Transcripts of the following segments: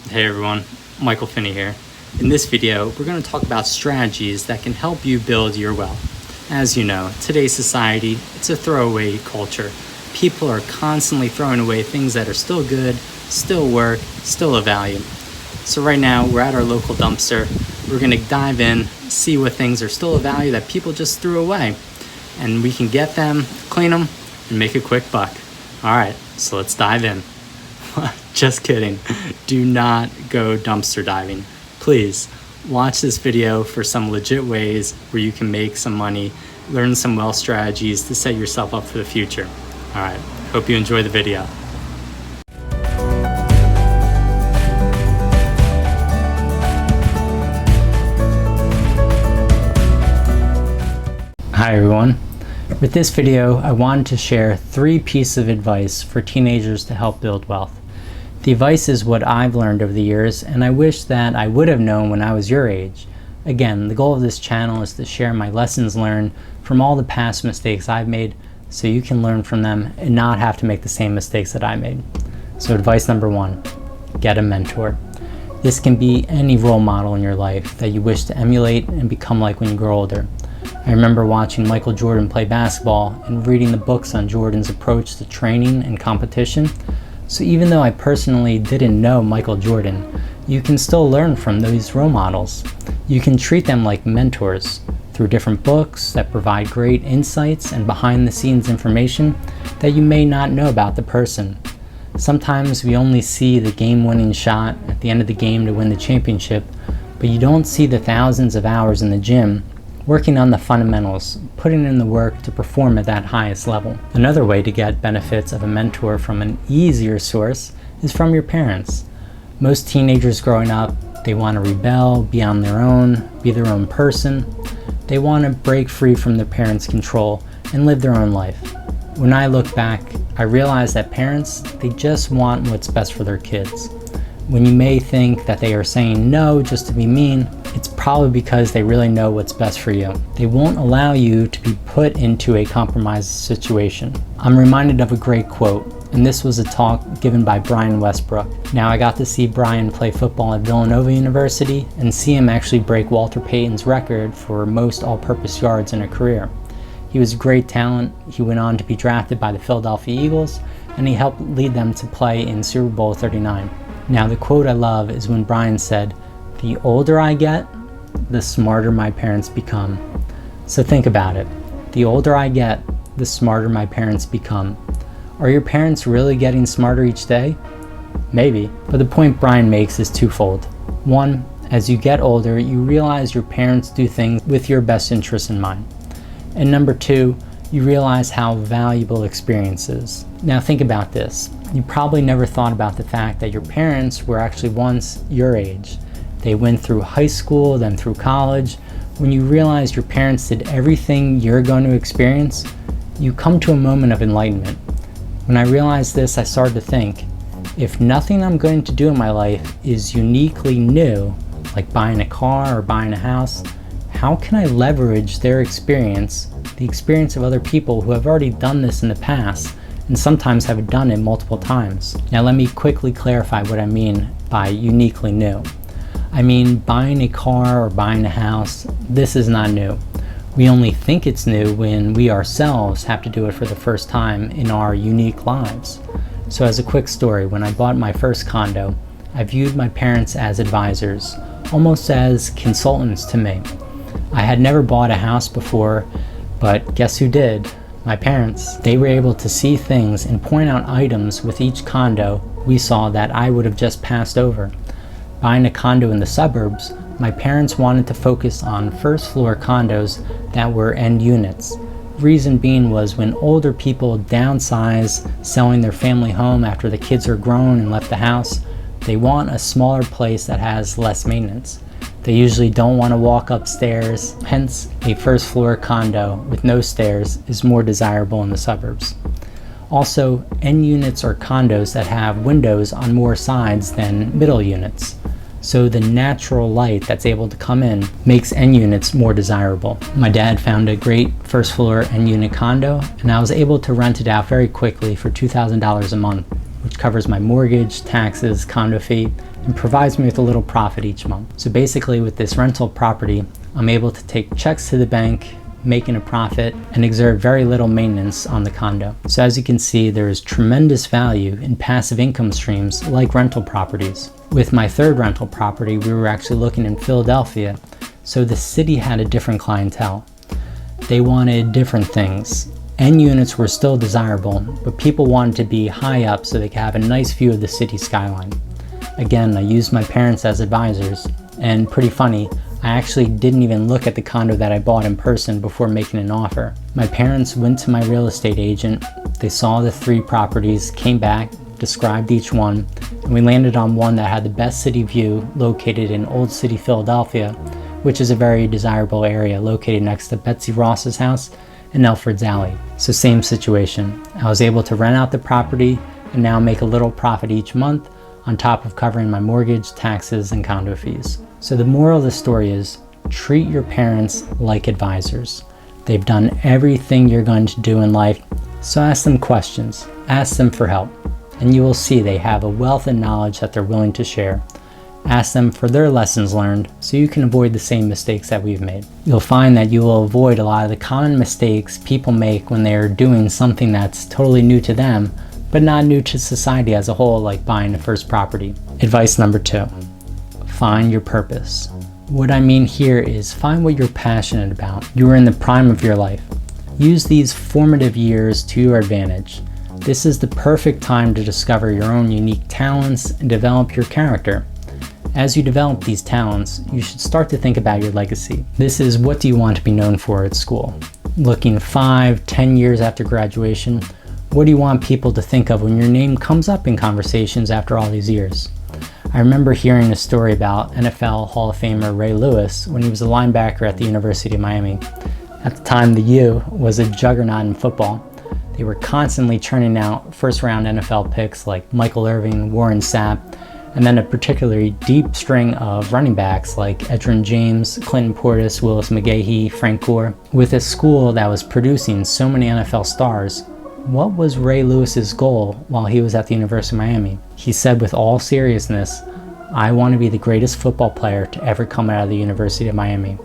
Hey everyone, Michael Finney here. In this video, we're going to talk about strategies that can help you build your wealth. As you know, today's society, it's a throwaway culture. People are constantly throwing away things that are still good, still work, still of value. So right now, we're at our local dumpster. We're going to dive in, see what things are still of value that people just threw away. And we can get them, clean them, and make a quick buck. All right, so let's dive in. Just kidding. Do not go dumpster diving. Please watch this video for some legit ways where you can make some money, learn some wealth strategies to set yourself up for the future. All right, hope you enjoy the video. Hi everyone. With this video, I wanted to share 3 pieces of advice for teenagers to help build wealth. The advice is what I've learned over the years, and I wish that I would have known when I was your age. Again, the goal of this channel is to share my lessons learned from all the past mistakes I've made so you can learn from them and not have to make the same mistakes that I made. So advice number 1, get a mentor. This can be any role model in your life that you wish to emulate and become like when you grow older. I remember watching Michael Jordan play basketball and reading the books on Jordan's approach to training and competition. So even though I personally didn't know Michael Jordan, you can still learn from these role models. You can treat them like mentors through different books that provide great insights and behind the scenes information that you may not know about the person. Sometimes we only see the game-winning shot at the end of the game to win the championship, but you don't see the thousands of hours in the gym working on the fundamentals, putting in the work to perform at that highest level. Another way to get benefits of a mentor from an easier source is from your parents. Most teenagers growing up, they want to rebel, be on their own, be their own person. They want to break free from their parents' control and live their own life. When I look back, I realize that parents, they just want what's best for their kids. When you may think that they are saying no just to be mean, it's probably because they really know what's best for you. They won't allow you to be put into a compromised situation. I'm reminded of a great quote, and this was a talk given by Brian Westbrook. Now I got to see Brian play football at Villanova University and see him actually break Walter Payton's record for most all-purpose yards in a career. He was a great talent. He went on to be drafted by the Philadelphia Eagles, and he helped lead them to play in Super Bowl 39. Now the quote I love is when Brian said, "The older I get, the smarter my parents become." So think about it. The older I get, the smarter my parents become. Are your parents really getting smarter each day? Maybe. But the point Brian makes is twofold. 1, as you get older, you realize your parents do things with your best interests in mind. And number 2, you realize how valuable experience is. Now think about this. You probably never thought about the fact that your parents were actually once your age. They went through high school, then through college. When you realize your parents did everything you're going to experience, you come to a moment of enlightenment. When I realized this, I started to think, if nothing I'm going to do in my life is uniquely new, like buying a car or buying a house, how can I leverage their experience, the experience of other people who have already done this in the past, and sometimes have done it multiple times? Now let me quickly clarify what I mean by uniquely new. I mean, buying a car or buying a house, this is not new. We only think it's new when we ourselves have to do it for the first time in our unique lives. So as a quick story, when I bought my first condo, I viewed my parents as advisors, almost as consultants to me. I had never bought a house before, but guess who did? My parents. They were able to see things and point out items with each condo we saw that I would have just passed over. Buying a condo in the suburbs, my parents wanted to focus on first floor condos that were end units. Reason being was when older people downsize, selling their family home after the kids are grown and left the house, they want a smaller place that has less maintenance. They usually don't want to walk upstairs, hence a first floor condo with no stairs is more desirable in the suburbs. Also, end units are condos that have windows on more sides than middle units. So the natural light that's able to come in makes end units more desirable. My dad found a great first floor end unit condo, and I was able to rent it out very quickly for $2,000 a month. which covers my mortgage, taxes, condo fee, and provides me with a little profit each month. So basically with this rental property, I'm able to take checks to the bank, making a profit, and exert very little maintenance on the condo. So as you can see, there is tremendous value in passive income streams like rental properties. With my third rental property, we were actually looking in Philadelphia, so the city had a different clientele. They wanted different things. End units were still desirable, but people wanted to be high up so they could have a nice view of the city skyline. Again, I used my parents as advisors, and pretty funny, I actually didn't even look at the condo that I bought in person before making an offer. My parents went to my real estate agent, they saw the 3 properties, came back, described each one, and we landed on one that had the best city view located in Old City, Philadelphia, which is a very desirable area located next to Betsy Ross's house in Alfred's Alley. So same situation. I was able to rent out the property and now make a little profit each month on top of covering my mortgage, taxes, and condo fees. So the moral of the story is, treat your parents like advisors. They've done everything you're going to do in life, so ask them questions, ask them for help, and you will see they have a wealth of knowledge that they're willing to share. Ask them for their lessons learned so you can avoid the same mistakes that we've made. You'll find that you will avoid a lot of the common mistakes people make when they're doing something that's totally new to them, but not new to society as a whole, like buying the first property. Advice number 2, find your purpose. What I mean here is find what you're passionate about. You are in the prime of your life. Use these formative years to your advantage. This is the perfect time to discover your own unique talents and develop your character. As you develop these talents, you should start to think about your legacy. This is, what do you want to be known for at school? Looking 5-10 years after graduation, what do you want people to think of when your name comes up in conversations after all these years? I remember hearing a story about NFL Hall of Famer Ray Lewis when he was a linebacker at the University of Miami. At the time, the U was a juggernaut in football. They were constantly churning out first-round NFL picks like Michael Irvin, Warren Sapp, and then a particularly deep string of running backs like Edgerrin James, Clinton Portis, Willis McGahee, Frank Gore. With a school that was producing so many NFL stars, what was Ray Lewis's goal while he was at the University of Miami? He said with all seriousness, "I want to be the greatest football player to ever come out of the University of Miami."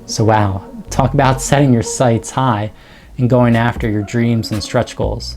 So wow, talk about setting your sights high and going after your dreams and stretch goals.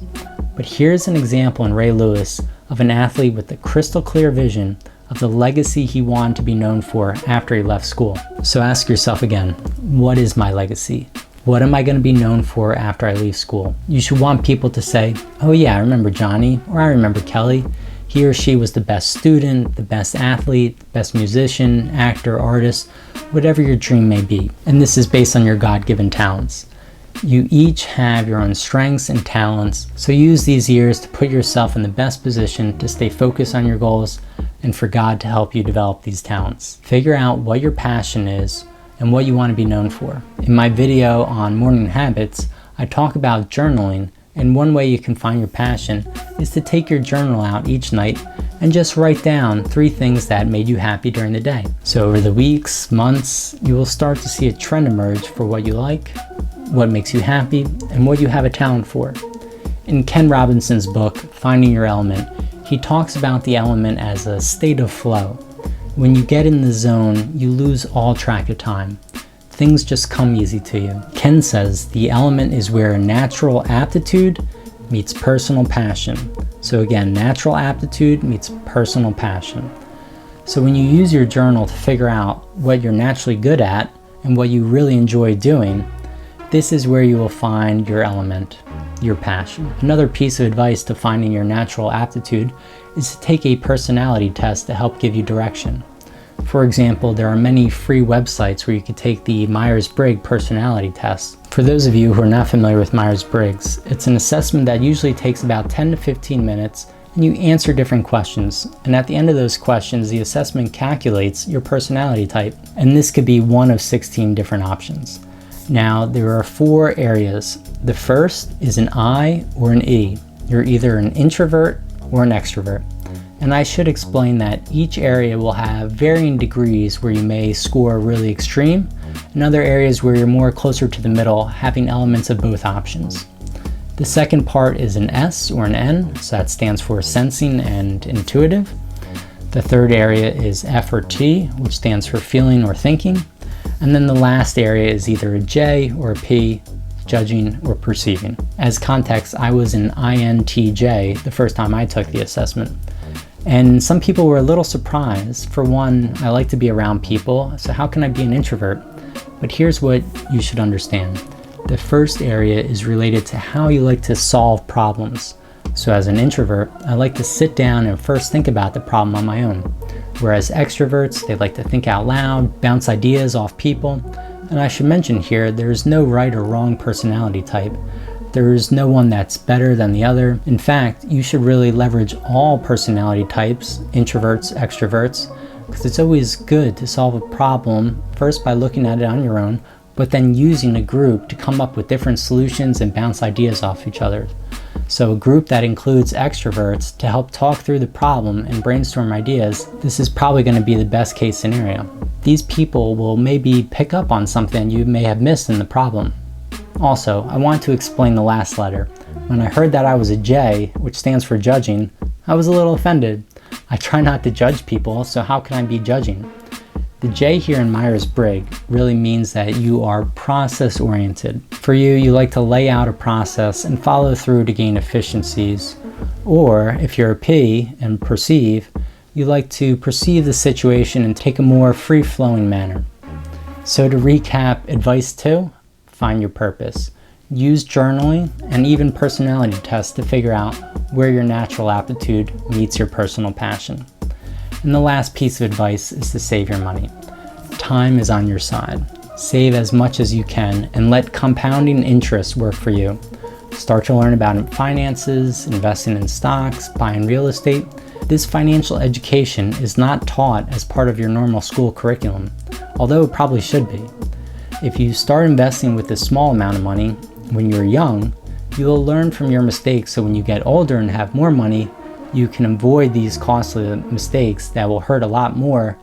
But here's an example in Ray Lewis of an athlete with a crystal clear vision of the legacy he wanted to be known for after he left school. So ask yourself again, what is my legacy? What am I going to be known for after I leave school? You should want people to say, "Oh yeah, I remember Johnny," or "I remember Kelly. He or she was the best student, the best athlete, the best musician, actor, artist," whatever your dream may be. And this is based on your God-given talents. You each have your own strengths and talents, so use these years to put yourself in the best position to stay focused on your goals and for God to help you develop these talents. Figure out what your passion is and what you want to be known for. In my video on morning habits, I talk about journaling, and one way you can find your passion is to take your journal out each night and just write down 3 things that made you happy during the day. So over the weeks, months, you will start to see a trend emerge for what you like, what makes you happy, and what you have a talent for. In Ken Robinson's book, Finding Your Element, he talks about the element as a state of flow. When you get in the zone, you lose all track of time. Things just come easy to you. Ken says the element is where natural aptitude meets personal passion. So again, natural aptitude meets personal passion. So when you use your journal to figure out what you're naturally good at and what you really enjoy doing, this is where you will find your element, your passion. Another piece of advice to finding your natural aptitude is to take a personality test to help give you direction. For example, there are many free websites where you can take the Myers-Briggs personality test. For those of you who are not familiar with Myers-Briggs, it's an assessment that usually takes about 10 to 15 minutes, and you answer different questions. And at the end of those questions, the assessment calculates your personality type, and this could be one of 16 different options. Now, there are 4 areas. The first is an I or an E. You're either an introvert or an extrovert. And I should explain that each area will have varying degrees where you may score really extreme, and other areas where you're more closer to the middle, having elements of both options. The second part is an S or an N, so that stands for sensing and intuitive. The third area is F or T, which stands for feeling or thinking. And then the last area is either a J or a P, judging or perceiving. As context, I was an INTJ the first time I took the assessment. And some people were a little surprised. For one, I like to be around people, so how can I be an introvert? But here's what you should understand. The first area is related to how you like to solve problems. So as an introvert, I like to sit down and first think about the problem on my own. Whereas extroverts, they like to think out loud, bounce ideas off people. And I should mention here, there is no right or wrong personality type. There is no one that's better than the other. In fact, you should really leverage all personality types, introverts, extroverts, because it's always good to solve a problem first by looking at it on your own, but then using a group to come up with different solutions and bounce ideas off each other. So a group that includes extroverts to help talk through the problem and brainstorm ideas, this is probably going to be the best case scenario. These people will maybe pick up on something you may have missed in the problem. Also, I want to explain the last letter. When I heard that I was a J, which stands for judging, I was a little offended. I try not to judge people, so how can I be judging? The J here in Myers-Briggs really means that you are process-oriented. For you, you like to lay out a process and follow through to gain efficiencies. Or, if you're a P and perceive, you like to perceive the situation and take a more free-flowing manner. So to recap, advice 2, find your purpose. Use journaling and even personality tests to figure out where your natural aptitude meets your personal passion. And the last piece of advice is to save your money. Time is on your side. Save as much as you can and let compounding interest work for you. Start to learn about finances, investing in stocks, buying real estate. This financial education is not taught as part of your normal school curriculum, although it probably should be. If you start investing with a small amount of money when you're young, you will learn from your mistakes, so when you get older and have more money, you can avoid these costly mistakes that will hurt a lot more,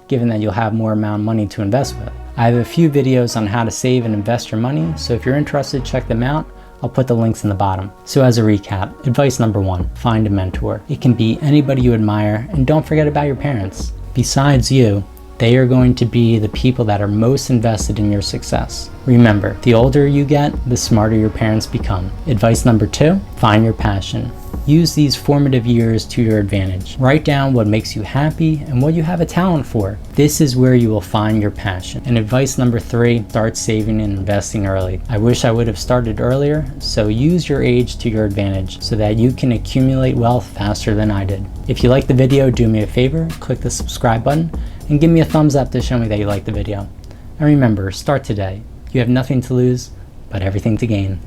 given that you'll have more amount of money to invest with. I have a few videos on how to save and invest your money, so if you're interested, check them out. I'll put the links in the bottom. So as a recap, advice number 1, find a mentor. It can be anybody you admire, and don't forget about your parents. Besides you, they are going to be the people that are most invested in your success. Remember, the older you get, the smarter your parents become. Advice number 2, find your passion. Use these formative years to your advantage. Write down what makes you happy and what you have a talent for. This is where you will find your passion. And advice number 3, start saving and investing early. I wish I would have started earlier, so use your age to your advantage so that you can accumulate wealth faster than I did. If you liked the video, do me a favor, click the subscribe button and give me a thumbs up to show me that you liked the video. And remember, start today. You have nothing to lose, but everything to gain.